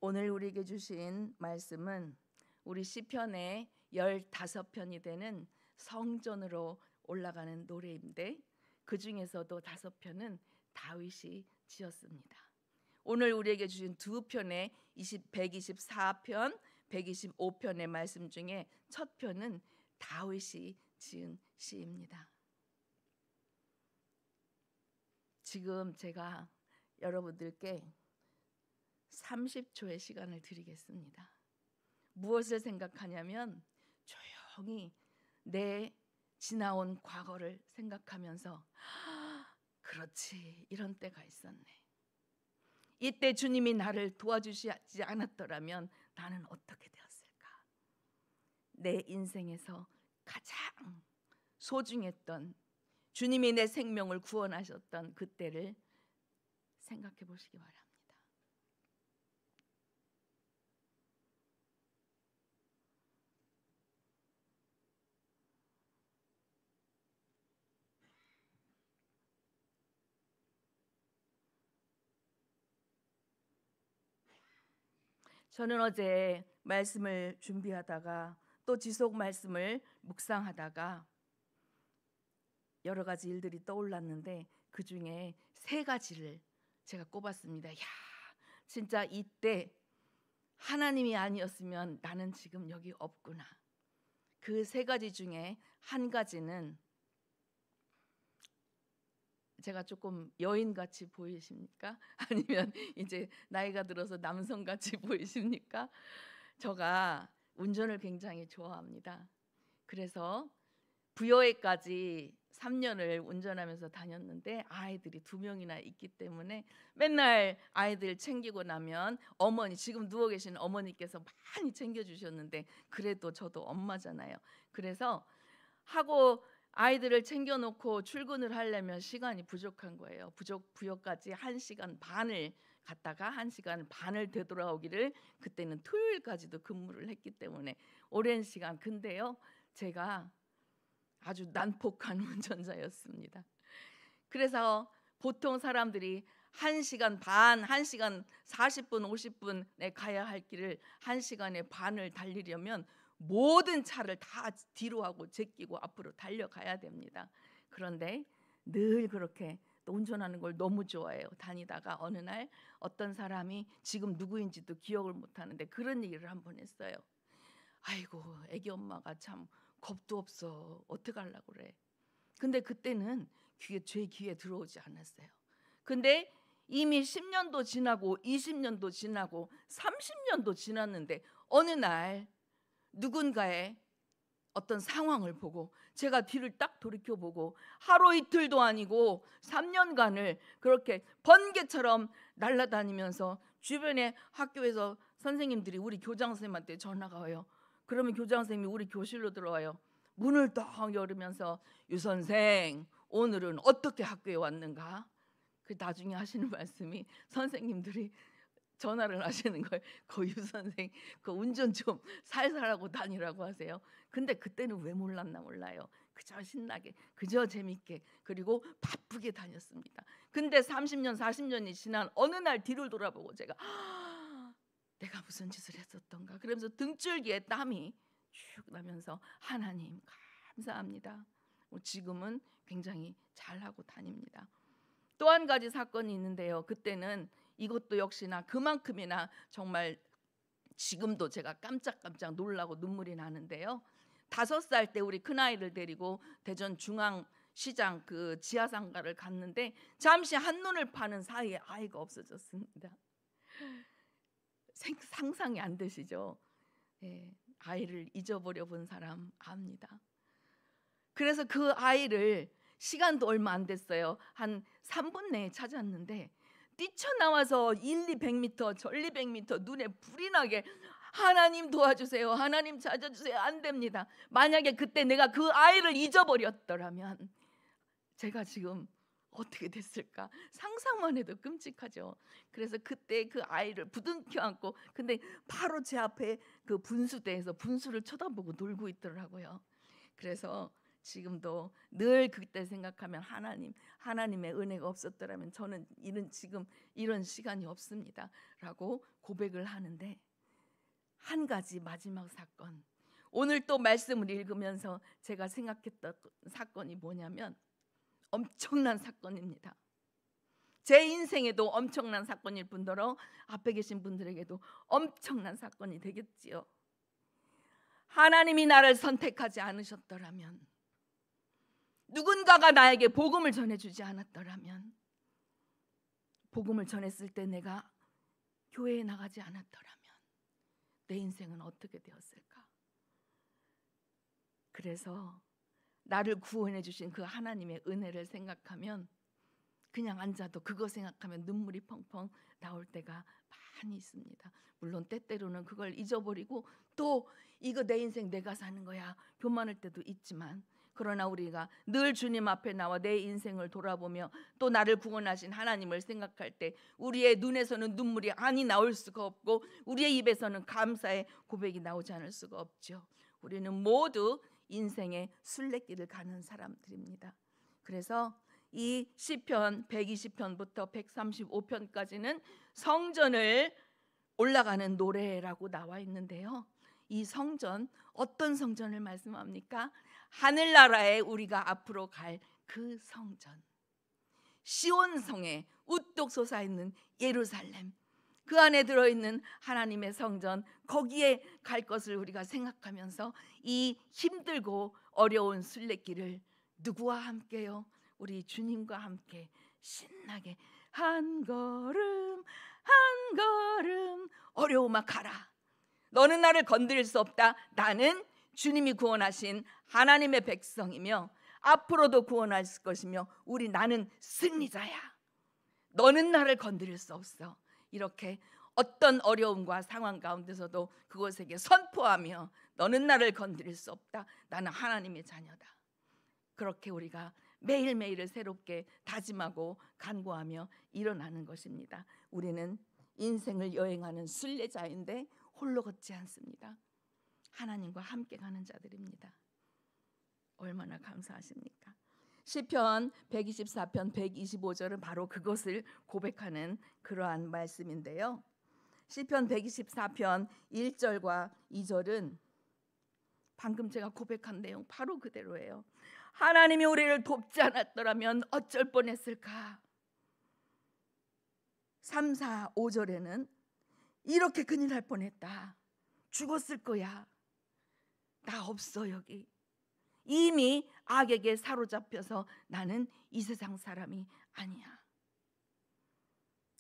오늘 우리에게 주신 말씀은 우리 시편의 15편이 되는 성전으로 올라가는 노래인데 그 중에서도 5편은 다윗이 지었습니다. 오늘 우리에게 주신 두 편의 124편, 125편의 말씀 중에 첫 편은 다윗이 지은 시입니다. 지금 제가 여러분들께 30초의 시간을 드리겠습니다. 무엇을 생각하냐면 조용히 내 지나온 과거를 생각하면서 그렇지, 이런 때가 있었네. 이때 주님이 나를 도와주시지 않았더라면 나는 어떻게 되었을까? 내 인생에서 가장 소중했던 주님이 내 생명을 구원하셨던 그때를 생각해 보시기 바랍니다. 저는 어제 말씀을 준비하다가 또 지속 말씀을 묵상하다가 여러 가지 일들이 떠올랐는데 그 중에 3가지를 제가 꼽았습니다. 야, 진짜 이때 하나님이 아니었으면 나는 지금 여기 없구나. 그 3가지 중에 한 가지는 제가 조금 여인같이 보이십니까? 아니면 이제 나이가 들어서 남성같이 보이십니까? 제가 운전을 굉장히 좋아합니다. 그래서 부여회까지 3년을 운전하면서 다녔는데 아이들이 2명이나 있기 때문에 맨날 아이들 챙기고 나면 어머니, 지금 누워 계신 어머니께서 많이 챙겨주셨는데 그래도 저도 엄마잖아요. 그래서 하고 아이들을 챙겨놓고 출근을 하려면 시간이 부족한 거예요. 부여까지 1시간 반을 갔다가 1시간 반을 되돌아오기를, 그때는 토요일까지도 근무를 했기 때문에 오랜 시간. 근데요, 제가 아주 난폭한 운전자였습니다. 그래서 보통 사람들이 1시간 반, 1시간 40분, 50분에 가야 할 길을 1시간에 반을 달리려면 모든 차를 다 뒤로 하고 제끼고 앞으로 달려가야 됩니다. 그런데 늘 그렇게 또 운전하는 걸 너무 좋아해요. 다니다가 어느 날 어떤 사람이 지금 누구인지도 기억을 못하는데 그런 얘기를 한번 했어요. 아이고, 애기 엄마가 참 겁도 없어. 어떡하려고 그래. 근데 그때는 제 귀에 들어오지 않았어요. 근데 이미 10년도 지나고 20년도 지나고 30년도 지났는데 어느 날 누군가의 어떤 상황을 보고 제가 뒤를 딱 돌이켜보고 하루 이틀도 아니고 3년간을 그렇게 번개처럼 날아다니면서 주변에 학교에서 선생님들이 우리 교장 선생님한테 전화가 와요. 그러면 교장 선생님이 우리 교실로 들어와요. 문을 딱 열으면서 유 선생, 오늘은 어떻게 학교에 왔는가? 그 나중에 하시는 말씀이 선생님들이 전화를 하시는 거예요. 유 선생, 그 운전 좀 살살하고 다니라고 하세요. 근데 그때는 왜 몰랐나 몰라요. 그저 신나게, 그저 재밌게, 그리고 바쁘게 다녔습니다. 근데 30년, 40년이 지난 어느 날 뒤를 돌아보고 제가 내가 무슨 짓을 했었던가 그러면서 등줄기에 땀이 쭉 나면서 하나님 감사합니다. 지금은 굉장히 잘하고 다닙니다. 또 한 가지 사건이 있는데요. 그때는 이것도 역시나 그만큼이나 정말 지금도 제가 깜짝깜짝 놀라고 눈물이 나는데요. 5살 때 우리 큰아이를 데리고 대전 중앙시장 그 지하상가를 갔는데 잠시 한눈을 파는 사이에 아이가 없어졌습니다. 상상이 안 되시죠? 네, 아이를 잊어버려 본 사람 압니다. 그래서 그 아이를 시간도 얼마 안 됐어요. 한 3분 내에 찾았는데 뛰쳐나와서 1,200m, 1,200m 눈에 불이 나게 하나님 도와주세요. 하나님 찾아주세요. 안 됩니다. 만약에 그때 내가 그 아이를 잊어버렸더라면 제가 지금 어떻게 됐을까? 상상만 해도 끔찍하죠. 그래서 그때 그 아이를 부둥켜 안고, 근데 바로 제 앞에 그 분수대에서 분수를 쳐다보고 놀고 있더라고요. 그래서 지금도 늘 그때 생각하면 하나님의 은혜가 없었더라면 저는 지금 이런 시간이 없습니다 라고 고백을 하는데, 한 가지 마지막 사건, 오늘 또 말씀을 읽으면서 제가 생각했던 사건이 뭐냐면 엄청난 사건입니다. 제 인생에도 엄청난 사건일 뿐더러 앞에 계신 분들에게도 엄청난 사건이 되겠지요. 하나님이 나를 선택하지 않으셨더라면, 누군가가 나에게 복음을 전해주지 않았더라면, 복음을 전했을 때 내가 교회에 나가지 않았더라면 내 인생은 어떻게 되었을까? 그래서 나를 구원해 주신 그 하나님의 은혜를 생각하면 그냥 앉아도 그거 생각하면 눈물이 펑펑 나올 때가 많이 있습니다. 물론 때때로는 그걸 잊어버리고 또 이거 내 인생 내가 사는 거야 교만할 때도 있지만, 그러나 우리가 늘 주님 앞에 나와 내 인생을 돌아보며 또 나를 구원하신 하나님을 생각할 때 우리의 눈에서는 눈물이 아니 나올 수가 없고 우리의 입에서는 감사의 고백이 나오지 않을 수가 없죠. 우리는 모두 인생의 순례길을 가는 사람들입니다. 그래서 이 시편 120편부터 135편까지는 성전을 올라가는 노래라고 나와 있는데요. 이 성전, 어떤 성전을 말씀합니까? 하늘나라에 우리가 앞으로 갈 그 성전, 시온성에 우뚝 솟아있는 예루살렘, 그 안에 들어있는 하나님의 성전, 거기에 갈 것을 우리가 생각하면서 이 힘들고 어려운 순례길을 누구와 함께요? 우리 주님과 함께 신나게 한 걸음 한 걸음 어려움아 가라. 너는 나를 건드릴 수 없다. 나는 주님이 구원하신 하나님의 백성이며 앞으로도 구원할 것이며 나는 승리자야. 너는 나를 건드릴 수 없어. 이렇게 어떤 어려움과 상황 가운데서도 그것에게 선포하며 너는 나를 건드릴 수 없다. 나는 하나님의 자녀다. 그렇게 우리가 매일매일을 새롭게 다짐하고 간구하며 일어나는 것입니다. 우리는 인생을 여행하는 순례자인데 홀로 걷지 않습니다. 하나님과 함께 가는 자들입니다. 얼마나 감사하십니까? 시편 124편 125절은 바로 그것을 고백하는 그러한 말씀인데요. 시편 124편 1절과 2절은 방금 제가 고백한 내용 바로 그대로예요. 하나님이 우리를 돕지 않았더라면 어쩔 뻔했을까? 3, 4, 5절에는 이렇게 큰일 날 뻔했다. 죽었을 거야. 나 없어 여기. 이미 악에게 사로잡혀서 나는 이 세상 사람이 아니야.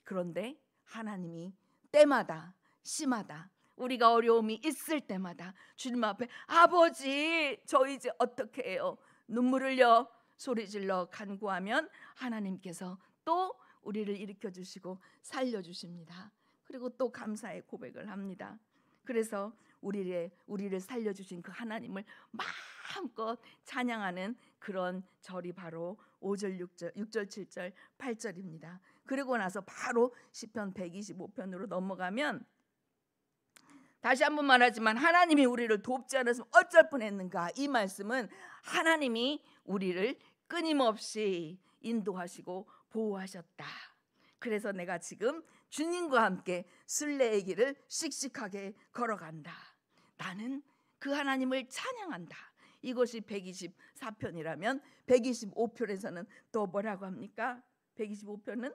그런데 하나님이 때마다 시마다 우리가 어려움이 있을 때마다 주님 앞에 아버지 저 이제 어떻게 해요? 눈물 흘려 소리질러 간구하면 하나님께서 또 우리를 일으켜주시고 살려주십니다. 그리고 또 감사의 고백을 합니다. 그래서 우리를 살려주신 그 하나님을 마음껏 찬양하는 그런 절이 바로 5절, 6절, 7절, 8절입니다. 그리고 나서 바로 시편 125편으로 넘어가면 다시 한번 말하지만 하나님이 우리를 돕지 않았으면 어쩔 뻔했는가? 이 말씀은 하나님이 우리를 끊임없이 인도하시고 보호하셨다. 그래서 내가 지금 주님과 함께 순례의 길을 씩씩하게 걸어간다. 나는 그 하나님을 찬양한다. 이것이 124편이라면 125편에서는 또 뭐라고 합니까? 125편은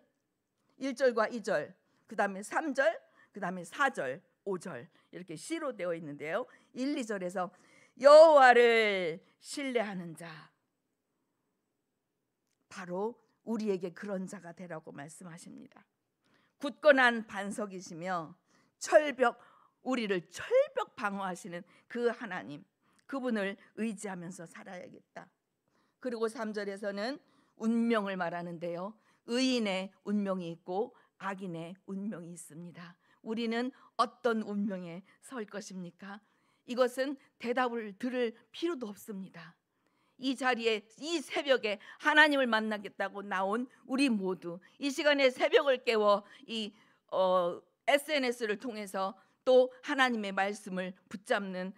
1절과 2절, 그 다음에 3절, 그 다음에 4절, 5절 이렇게 시로 되어 있는데요. 1, 2절에서 여호와를 신뢰하는 자, 바로 우리에게 그런 자가 되라고 말씀하십니다. 굳건한 반석이시며 우리를 철벽 방어하시는 그 하나님, 그분을 의지하면서 살아야겠다. 그리고 3절에서는 운명을 말하는데요. 의인의 운명이 있고 악인의 운명이 있습니다. 우리는 어떤 운명에 설 것입니까? 이것은 대답을 들을 필요도 없습니다. 이 자리에 이 새벽에 하나님을 만나겠다고 나온 우리 모두 이 시간에 새벽을 깨워 SNS를 통해서 또 하나님의 말씀을 붙잡는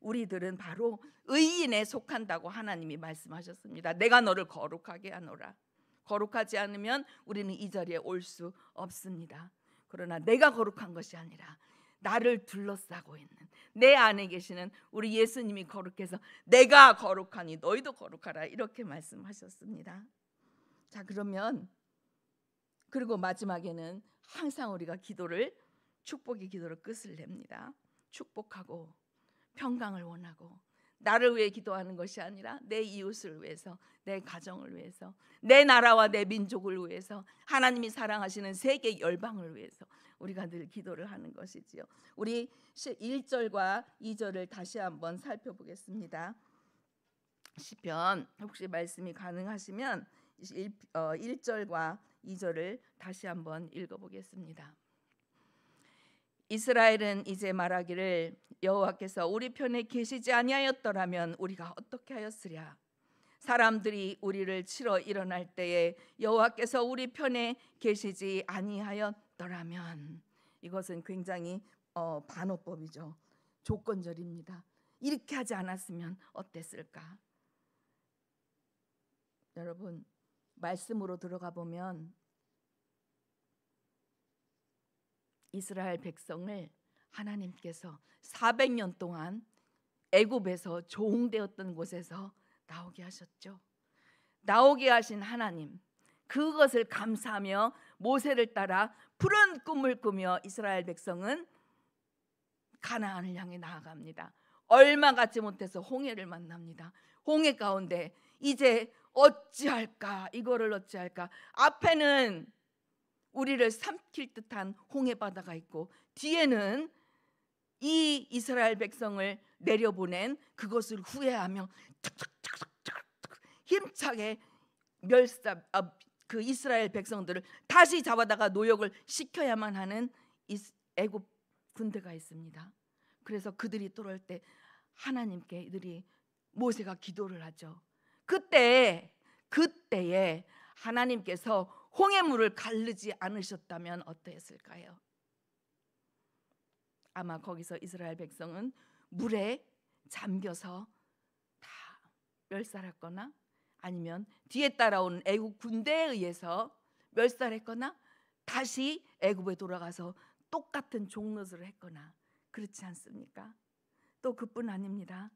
우리들은 바로 의인에 속한다고 하나님이 말씀하셨습니다. 내가 너를 거룩하게 하노라. 거룩하지 않으면 우리는 이 자리에 올 수 없습니다. 그러나 내가 거룩한 것이 아니라 나를 둘러싸고 있는 내 안에 계시는 우리 예수님이 거룩해서 내가 거룩하니 너희도 거룩하라, 이렇게 말씀하셨습니다. 자, 그러면 그리고 마지막에는 항상 우리가 축복의 기도를 끝을 냅니다. 축복하고 평강을 원하고 나를 위해 기도하는 것이 아니라 내 이웃을 위해서, 내 가정을 위해서, 내 나라와 내 민족을 위해서, 하나님이 사랑하시는 세계 열방을 위해서 우리가 늘 기도를 하는 것이지요. 우리 1절과 2절을 다시 한번 살펴보겠습니다. 시편, 혹시 말씀이 가능하시면 1절과 2절을 다시 한번 읽어보겠습니다. 이스라엘은 이제 말하기를 여호와께서 우리 편에 계시지 아니하였더라면 우리가 어떻게 하였으랴. 사람들이 우리를 치러 일어날 때에 여호와께서 우리 편에 계시지 아니하였더라면, 이것은 굉장히 반어법이죠. 조건절입니다. 이렇게 하지 않았으면 어땠을까? 여러분, 말씀으로 들어가 보면 이스라엘 백성을 하나님께서 400년 동안 애굽에서 종되었던 곳에서 나오게 하셨죠. 나오게 하신 하나님, 그것을 감사하며 모세를 따라 푸른 꿈을 꾸며 이스라엘 백성은 가나안을 향해 나아갑니다. 얼마 갖지 못해서 홍해를 만납니다. 홍해 가운데 이제 어찌할까, 이거를 어찌할까. 앞에는 우리를 삼킬 듯한 홍해 바다가 있고 뒤에는 이 이스라엘 백성을 내려보낸 그것을 후회하며 힘차게 그 이스라엘 백성들을 다시 잡아다가 노역을 시켜야만 하는 애굽 군대가 있습니다. 그래서 그들이 들어올 때 하나님께 이들이 모세가 기도를 하죠. 그때에 하나님께서 홍해물을 가르지 않으셨다면 어떠했을까요? 아마 거기서 이스라엘 백성은 물에 잠겨서 다 멸살했거나 아니면 뒤에 따라온 애굽 군대에 의해서 멸살했거나 다시 애굽에 돌아가서 똑같은 종노릇을 했거나 그렇지 않습니까? 또 그뿐 아닙니다.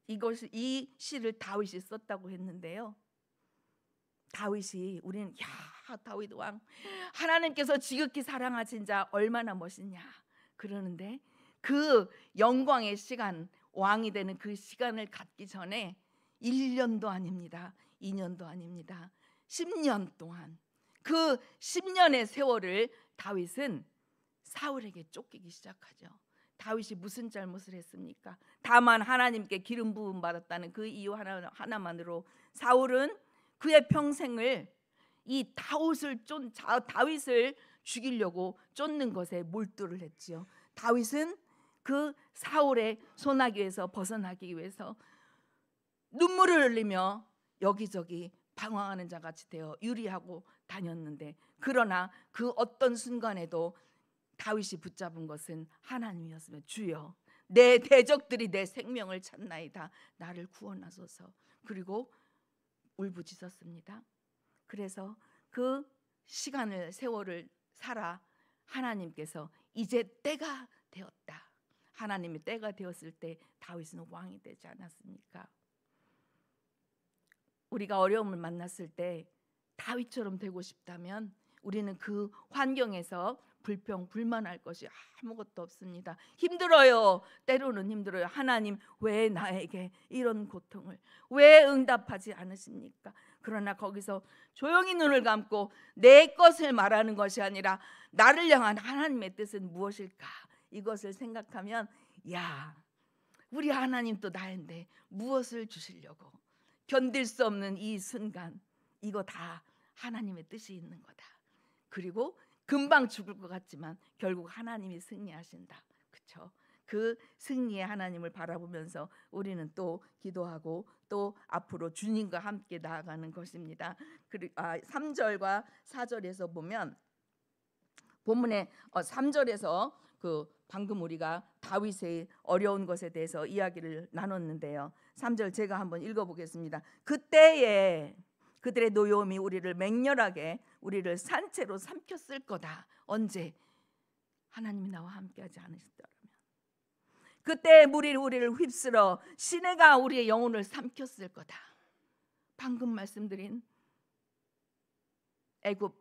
이 시를 다윗이 썼다고 했는데요. 다윗이 우리는 다윗 왕, 하나님께서 지극히 사랑하신 자 얼마나 멋있냐 그러는데, 그 영광의 시간, 왕이 되는 그 시간을 갖기 전에 1년도 아닙니다. 2년도 아닙니다. 10년 동안, 그 10년의 세월을 다윗은 사울에게 쫓기기 시작하죠. 다윗이 무슨 잘못을 했습니까? 다만 하나님께 기름 부음 받았다는 그 이유 하나만으로 사울은 그의 평생을 이 다윗을 죽이려고 쫓는 것에 몰두를 했지요. 다윗은 그 사울의 손아귀에서 벗어나기 위해서 눈물을 흘리며 여기저기 방황하는 자같이 되어 유리하고 다녔는데, 그러나 그 어떤 순간에도 다윗이 붙잡은 것은 하나님이었으며, 주여 내 대적들이 내 생명을 찾나이다, 나를 구원하소서. 그리고 울부짖었습니다. 그래서 그 세월을 살아 하나님께서 이제 때가 되었다, 하나님의 때가 되었을 때 다윗은 왕이 되지 않았습니까? 우리가 어려움을 만났을 때 다윗처럼 되고 싶다면 우리는 그 환경에서 불평불만할 것이 아무것도 없습니다. 힘들어요. 때로는 힘들어요. 하나님, 왜 나에게 이런 고통을, 왜 응답하지 않으십니까? 그러나 거기서 조용히 눈을 감고 내 것을 말하는 것이 아니라 나를 향한 하나님의 뜻은 무엇일까, 이것을 생각하면, 우리 하나님 또 나인데 무엇을 주시려고, 견딜 수 없는 이 순간, 이거 다 하나님의 뜻이 있는 거다. 그리고 금방 죽을 것 같지만 결국 하나님이 승리하신다. 그렇죠? 그 승리의 하나님을 바라보면서 우리는 또 기도하고 또 앞으로 주님과 함께 나아가는 것입니다. 3절과 4절에서 보면 본문의 3절에서 그 방금 우리가 다윗의 어려운 것에 대해서 이야기를 나눴는데요. 3절 제가 한번 읽어보겠습니다. 그때에 그들의 노여움이 우리를 맹렬하게 우리를 산채로 삼켰을 거다. 언제? 하나님이 나와 함께하지 않으시더라면. 그때 물이 우리를 휩쓸어 시내가 우리의 영혼을 삼켰을 거다. 방금 말씀드린 애굽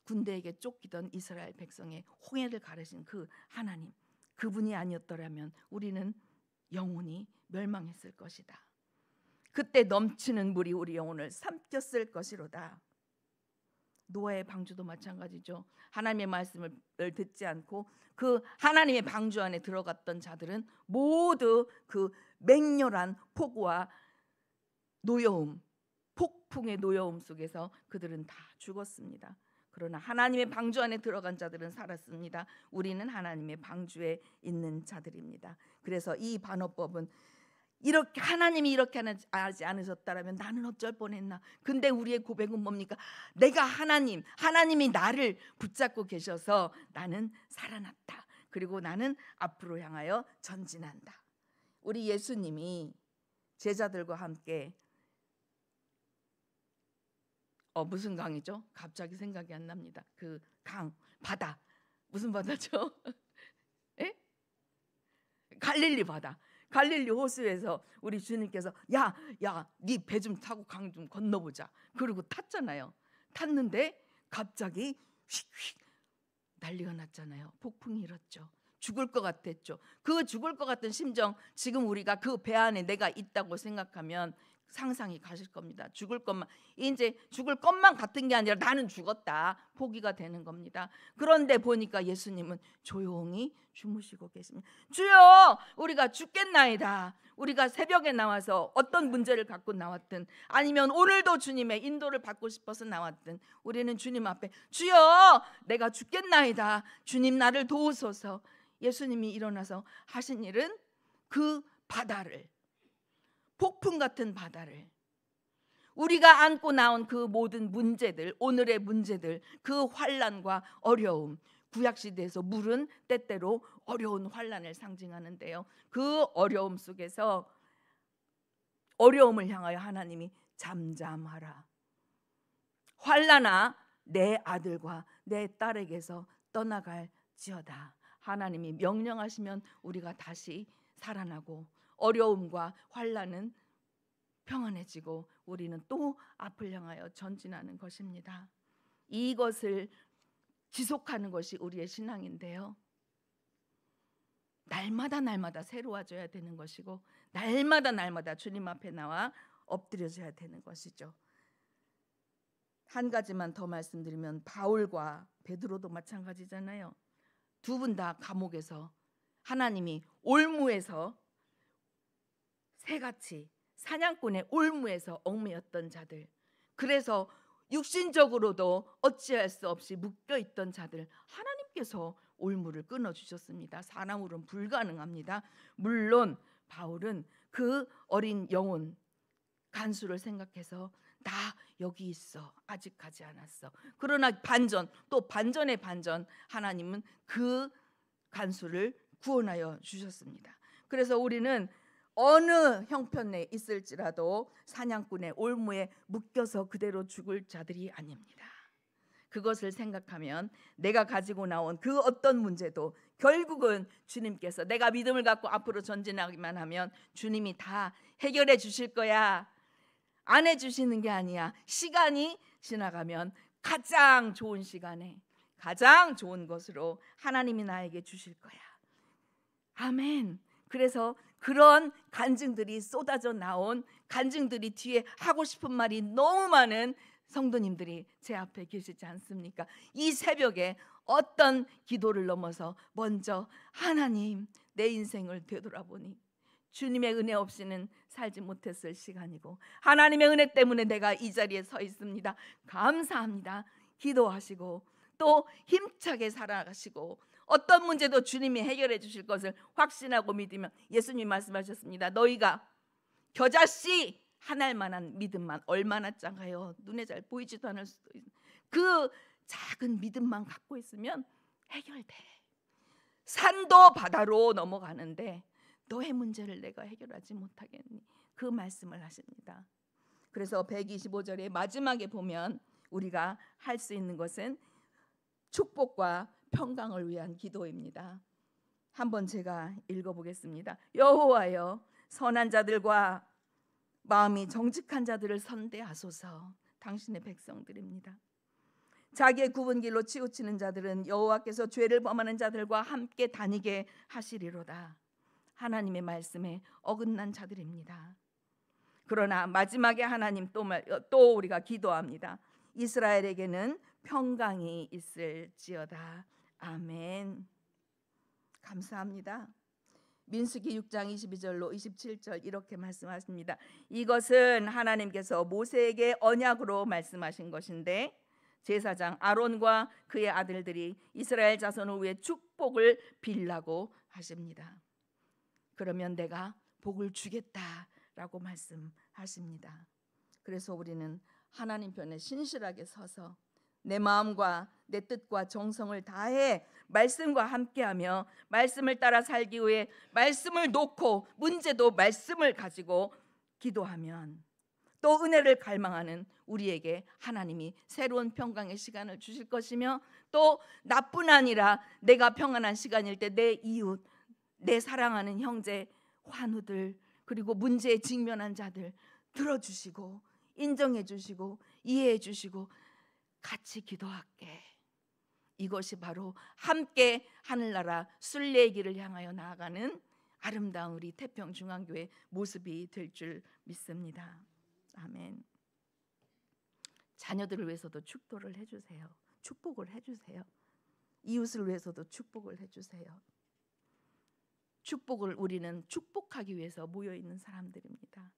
군대에게 쫓기던 이스라엘 백성의 홍해를 가르신 그 하나님, 그분이 아니었더라면 우리는 영혼이 멸망했을 것이다. 그때 넘치는 물이 우리 영혼을 삼켰을 것이로다. 노아의 방주도 마찬가지죠. 하나님의 말씀을 듣지 않고 그 하나님의 방주 안에 들어갔던 자들은 모두 그 맹렬한 폭우와 노여움, 폭풍의 노여움 속에서 그들은 다 죽었습니다. 그러나 하나님의 방주 안에 들어간 자들은 살았습니다. 우리는 하나님의 방주에 있는 자들입니다. 그래서 이 반어법은 이렇게 하나님이 이렇게 하지 않으셨다면 나는 어쩔 뻔했나. 근데 우리의 고백은 뭡니까? 내가 하나님이 나를 붙잡고 계셔서 나는 살아났다. 그리고 나는 앞으로 향하여 전진한다. 우리 예수님이 제자들과 함께 무슨 강이죠? 갑자기 생각이 안 납니다. 그 강, 바다. 무슨 바다죠? 에? 갈릴리 바다. 갈릴리 호수에서 우리 주님께서 야, 네 배 좀 타고 강 좀 건너보자. 그리고 탔잖아요. 탔는데 갑자기 휙휙 난리가 났잖아요. 폭풍이 일었죠. 죽을 것 같았죠. 그 죽을 것 같은 심정, 지금 우리가 그 배 안에 내가 있다고 생각하면 상상이 가실 겁니다. 죽을 것만 같은 게 아니라 나는 죽었다 포기가 되는 겁니다. 그런데 보니까 예수님은 조용히 주무시고 계십니다. 주여, 우리가 죽겠나이다. 우리가 새벽에 나와서 어떤 문제를 갖고 나왔든 아니면 오늘도 주님의 인도를 받고 싶어서 나왔든 우리는 주님 앞에 주여, 내가 죽겠나이다. 주님 나를 도우소서. 예수님이 일어나서 하신 일은 그 바다를, 폭풍 같은 바다를, 우리가 안고 나온 그 모든 문제들, 오늘의 문제들, 그 환난과 어려움, 구약시대에서 물은 때때로 어려운 환난을 상징하는데요. 그 어려움 속에서 어려움을 향하여 하나님이 잠잠하라. 환난아, 내 아들과 내 딸에게서 떠나갈지어다. 하나님이 명령하시면 우리가 다시 살아나고 어려움과 환난은 평안해지고 우리는 또 앞을 향하여 전진하는 것입니다. 이것을 지속하는 것이 우리의 신앙인데요. 날마다 새로워져야 되는 것이고 날마다 주님 앞에 나와 엎드려져야 되는 것이죠. 한 가지만 더 말씀드리면 바울과 베드로도 마찬가지잖아요. 두 분 다 감옥에서 하나님이 올무에서 새같이 사냥꾼의 올무에서 얽매였던 자들, 그래서 육신적으로도 어찌할 수 없이 묶여있던 자들 하나님께서 올무를 끊어주셨습니다. 사람으로는 불가능합니다. 물론 바울은 그 어린 영혼 간수를 생각해서 나 여기 있어, 아직 가지 않았어. 그러나 또 반전의 반전, 하나님은 그 간수를 구원하여 주셨습니다. 그래서 우리는 어느 형편에 있을지라도 사냥꾼의 올무에 묶여서 그대로 죽을 자들이 아닙니다. 그것을 생각하면 내가 가지고 나온 그 어떤 문제도 결국은 주님께서, 내가 믿음을 갖고 앞으로 전진하기만 하면 주님이 다 해결해 주실 거야. 안 해주시는 게 아니야. 시간이 지나가면 가장 좋은 시간에 가장 좋은 것으로 하나님이 나에게 주실 거야. 아멘. 그래서 그런 간증들이 쏟아져 나온 간증들이 뒤에 하고 싶은 말이 너무 많은 성도님들이 제 앞에 계시지 않습니까? 이 새벽에 어떤 기도를 넘어서 먼저 하나님, 내 인생을 되돌아보니 주님의 은혜 없이는 살지 못했을 시간이고 하나님의 은혜 때문에 내가 이 자리에 서 있습니다. 감사합니다. 기도하시고 또 힘차게 살아가시고 어떤 문제도 주님이 해결해 주실 것을 확신하고 믿으면, 예수님이 말씀하셨습니다. 너희가 겨자씨 한 알만한 믿음만 얼마나 작아요. 눈에 잘 보이지도 않을 수도 있는 그 작은 믿음만 갖고 있으면 해결돼. 산도 바다로 넘어가는데 너의 문제를 내가 해결하지 못하겠니? 그 말씀을 하십니다. 그래서 125절의 마지막에 보면 우리가 할 수 있는 것은 축복과 평강을 위한 기도입니다. 한번 제가 읽어보겠습니다. 여호와여, 선한 자들과 마음이 정직한 자들을 선대하소서. 당신의 백성들입니다. 자기의 굽은 길로 치우치는 자들은 여호와께서 죄를 범하는 자들과 함께 다니게 하시리로다. 하나님의 말씀에 어긋난 자들입니다. 그러나 마지막에 하나님 또 우리가 기도합니다. 이스라엘에게는 평강이 있을지어다. 아멘. 감사합니다. 민수기 6장 22절로 27절 이렇게 말씀하십니다. 이것은 하나님께서 모세에게 언약으로 말씀하신 것인데 제사장 아론과 그의 아들들이 이스라엘 자손을 위해 축복을 빌라고 하십니다. 그러면 내가 복을 주겠다라고 말씀하십니다. 그래서 우리는 하나님 편에 신실하게 서서 내 마음과 내 뜻과 정성을 다해 말씀과 함께하며 말씀을 따라 살기 위해 말씀을 놓고 문제도 말씀을 가지고 기도하면 또 은혜를 갈망하는 우리에게 하나님이 새로운 평강의 시간을 주실 것이며 또 나뿐 아니라 내가 평안한 시간일 때 내 이웃, 내 사랑하는 형제, 환우들 그리고 문제에 직면한 자들 들어주시고 인정해 주시고 이해해 주시고 같이 기도할게. 이것이 바로 함께 하늘나라 순례의 길을 향하여 나아가는 아름다운 우리 태평중앙교회 모습이 될 줄 믿습니다. 아멘. 자녀들을 위해서도 축도를 해주세요. 축복을 해주세요. 이웃을 위해서도 축복을 해주세요. 축복을 우리는 축복하기 위해서 모여있는 사람들입니다.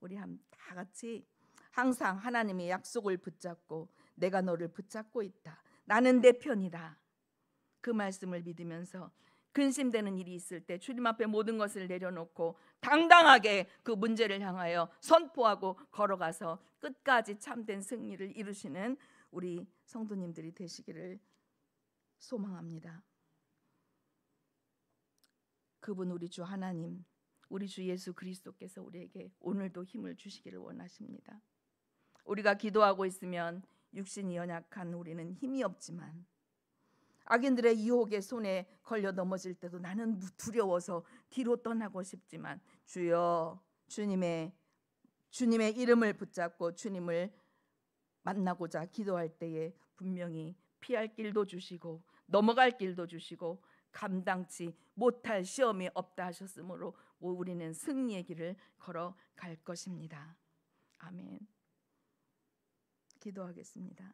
우리 다 같이 항상 하나님의 약속을 붙잡고 내가 너를 붙잡고 있다. 나는 내 편이다. 그 말씀을 믿으면서 근심되는 일이 있을 때 주님 앞에 모든 것을 내려놓고 당당하게 그 문제를 향하여 선포하고 걸어가서 끝까지 참된 승리를 이루시는 우리 성도님들이 되시기를 소망합니다. 그분 우리 주 하나님, 우리 주 예수 그리스도께서 우리에게 오늘도 힘을 주시기를 원하십니다. 우리가 기도하고 있으면 육신이 연약한 우리는 힘이 없지만 악인들의 유혹의 손에 걸려 넘어질 때도 나는 두려워서 뒤로 떠나고 싶지만 주여 주님의 이름을 붙잡고 주님을 만나고자 기도할 때에 분명히 피할 길도 주시고 넘어갈 길도 주시고 감당치 못할 시험이 없다 하셨으므로 우리는 승리의 길을 걸어갈 것입니다. 아멘. 기도하겠습니다.